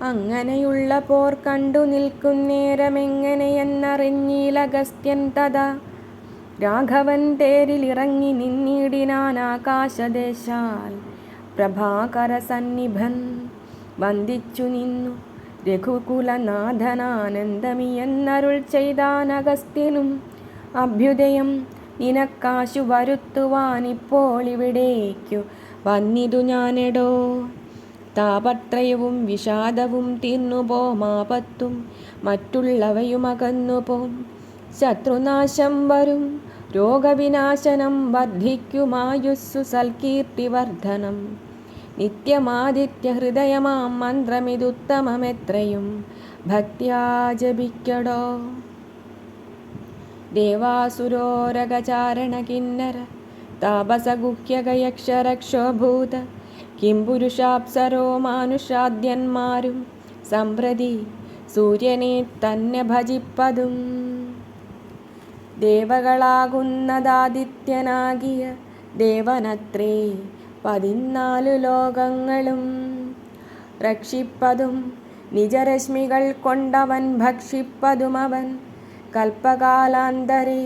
അങ്ങനെയുള്ള പോർ കണ്ടു നിൽക്കുന്നേരമെങ്ങനെയെന്നറിഞ്ഞീലഗസ്ത്യൻ തഥാ രാഘവൻ തേരിലിറങ്ങി നിന്നിടിനാൻ ആകാശദേശാൽ പ്രഭാകരസന്നിഭൻ വന്ദിച്ചു നിന്നു രഘുകുലനാഥനാനന്ദമിയെന്നരുൾ ചെയ്താൻ അഗസ്ത്യനും അഭ്യുദയം നിനക്കാശു വരുത്തുവാനിപ്പോൾ ഇവിടേക്കു വന്നിതു ഞാനെടോ. താപത്രയവും വിഷാദവും തീർന്നുപോമാപത്തും മറ്റുള്ളവയുമകന്നുപോം. ശത്രുനാശം വരും രോഗവിനാശനം വർദ്ധിക്കുമായുസ്സു സൽകീർത്തിവർദ്ധനം. നിത്യമാദിത്യഹൃദയമാം മന്ത്രമിതുത്തമമെത്രയും ഭക്ത്യാ ജപിക്കടോ. ദേവാസുരോരഗചാരണ കിന്നര താപസഗുഹ്യകയക്ഷരക്ഷോഭൂത കിം പുരുഷാപ്സരോ മാനുഷാദ്യന്മാരും സമ്പ്രതി സൂര്യനെ തന്നെ ഭജിപ്പതും. ദേവകളാകുന്നതാദിത്യനാകിയ ദേവനത്രേ 14 ലോകങ്ങളും രക്ഷിപ്പതും നിജരശ്മികൾ കൊണ്ടവൻ ഭക്ഷിപ്പതുമവൻ കൽപ്പകാലാന്തരേ.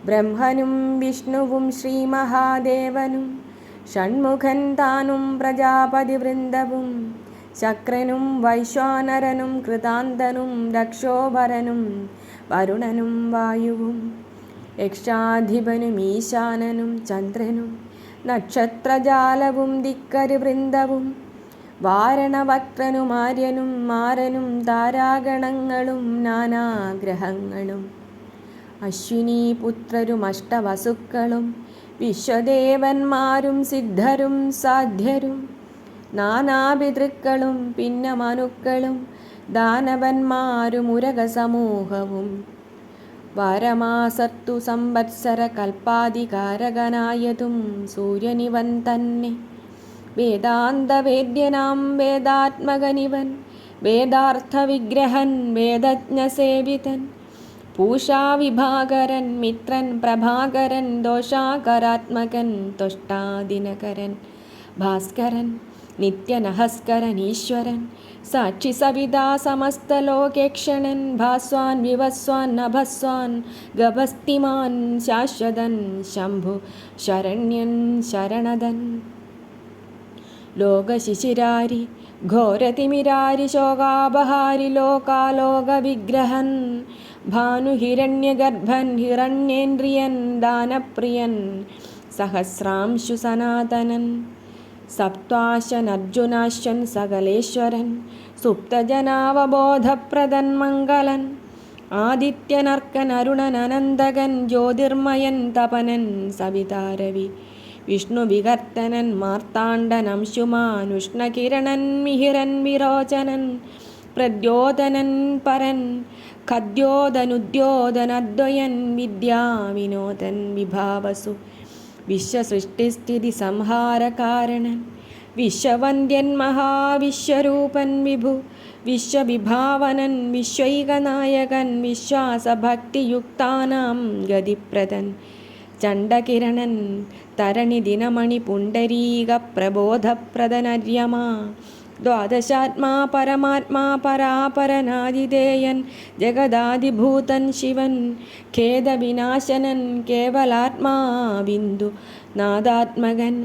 ബ്രഹ്മനും വിഷ്ണുവും ശ്രീമഹാദേവനും ഷൺമുഖൻ താനും പ്രജാപതിവൃന്ദവും ശക്രനും വൈശ്വാനരനും കൃതാന്തനും രക്ഷോഭരനും വരുണനും വായുവും യക്ഷാധിപനും ഈശാനനും ചന്ദ്രനും നക്ഷത്രജാലവും ദിക്കരുവൃന്ദവും വാരണവക്രനും ആര്യനും മാരനും താരാഗണങ്ങളും നാനാഗ്രഹങ്ങളും അശ്വിനീ പുത്രരും അഷ്ടവസുക്കളും വിശ്വദേവന്മാരും സിദ്ധരും സാധ്യരും നാനാപിതൃക്കളും പിന്നെ മനുക്കളും ദാനവന്മാരും ഉരകസമൂഹവും വാരമാസർത്തു സംവത്സര കൽപ്പാധികാരകനായതും സൂര്യനിവൻ തന്നെ. വേദാന്തവേദ്യനാം വേദാത്മകനിവൻ വേദാർത്ഥവിഗ്രഹൻ വേദജ്ഞസേവിതൻ പൂഷാവിഭാകരൻ മിത്രൻ പ്രഭാകരൻ ദോഷാകരാത്മകൻ ത്വഷ്ടാദിനകരൻ ഭാസ്കരൻ നിത്യനഹസ്കരൻ ഈശ്വരൻ സാക്ഷി സവിതാ സമസ്തലോകേക്ഷണൻ ഭാസ്വാൻ വിവസ്വാൻ നഭസ്വാൻ ഗഭസ്തിമാൻ ശാശ്വതൻ ശംഭു ശരണ്യൻ ശരണദൻ ലോകശിശിരാരി ഘോരതിമിരാരി ശോകാപഹാരി ലോകാലോകവിഗ്രഹൻ ഭാനുഹിരണ്യഗർഭൻ ഹിരണ്യേന്ദ്രിയൻ ദാനപ്രിയൻ സഹസ്രാംശു സനാതനൻ സപ്താശൻ അർജുനാശ്വൻ സകലേശ്വരൻ സുപ്തജനാവബോധപ്രദൻ മംഗലൻ ആദിത്യനർക്കൻ അരുണൻ അനന്തകൻ ജ്യോതിർമയൻ തപനൻ സവിതാരവി വിഷ്ണുവികർത്തനൻ മാർത്താണ്ഡൻ അംശുമാൻ ഉഷ്ണകിരണൻ മിഹിരൻ വിരോചനൻ പ്രദ്യോതനൻ പരൻ ഖദ്യോതനുദ്യോതനദ്വയൻ വിദ്യാവിനോദൻ വിഭാവസു വിശ്വസൃഷ്ടിസ്ഥിതി സംഹാരകാരണൻ വിശ്വവന്ദ്യൻ മഹാവിശ്വരൂപൻ വിഭു വിശ്വവിഭാവനൻ വിശ്വൈകനായകൻ വിശ്വാസഭക്തിയുക്താനാം ഗതിപ്രദൻ ചണ്ഡകിരണൻ തരണി ദിനമണി പുണ്ടരീക പ്രബോധപ്രദനര്യമാ ദ്വാദശാത്മാ പരമാത്മാ പരാപരനാദിതേയൻ ജഗദാദിഭൂതൻ ശിവൻ ഖേദവിനാശനൻ കേവലാത്മാ ബിന്ദു നാദാത്മകൻ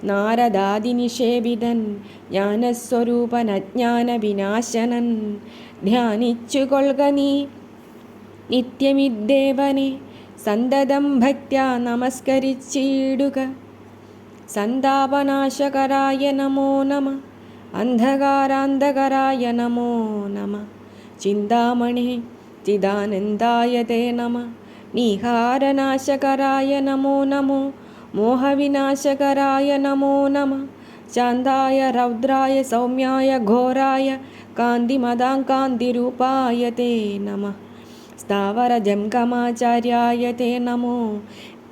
നാരദാദിനിഷേവിതൻ ജ്ഞാനസ്വരൂപൻ അജ്ഞാന വിനാശനൻ ധ്യാനിച്ചുകൊള്ളുക നീ നിത്യമിദ്ദേവനെ സന്തതം ഭക്ത്യാ നമസ്കരിച്ചിടുക. സന്താപനാശകരായ നമോ നമ അന്ധകാരാന്ധകരായ നമോ നമ ചിന്താമണേ ചിദാനന്ദായ തേ നമ നീഹാരനാശകരായ നമോ നമോ മോഹവിനാശകരായ നമോ നമ ശാന്തായ രൗദ്രായ സൗമ്യായ ഘോരായ കാന്തിമദാങ്കാന്തിരൂപായ തേ നമ സ്ഥാവരജംഗമാചാര്യായ തേ നമോ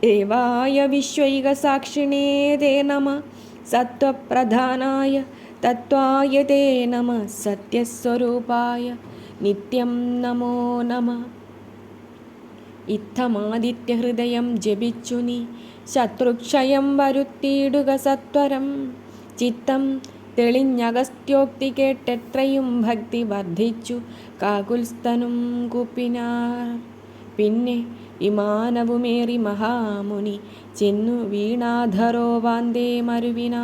ദേവായ വിശ്വൈകസാക്ഷിണേ തേ നമ സത്വപ്രധാനായ തത്വായ തേ നമ സത്യസ്വരൂപായ നിത്യം നമോ നമ. ഇത്തമാദിത്യഹൃദയം ജപിച്ചു നീ ശത്രുക്ഷയം വരുത്തിയിടുക സത്വരം ചിത്തം തെളിഞ്ഞഗസ്ത്യോക്തി കേട്ടെത്രയും ഭക്തി വർദ്ധിച്ചു കാകുൽസ്ഥനും കൂപ്പിനാർ. പിന്നെ വിമാനവുമേറി മഹാമുനി ചെന്നു വീണാധരോ വാന്തേ മരുവിനാ.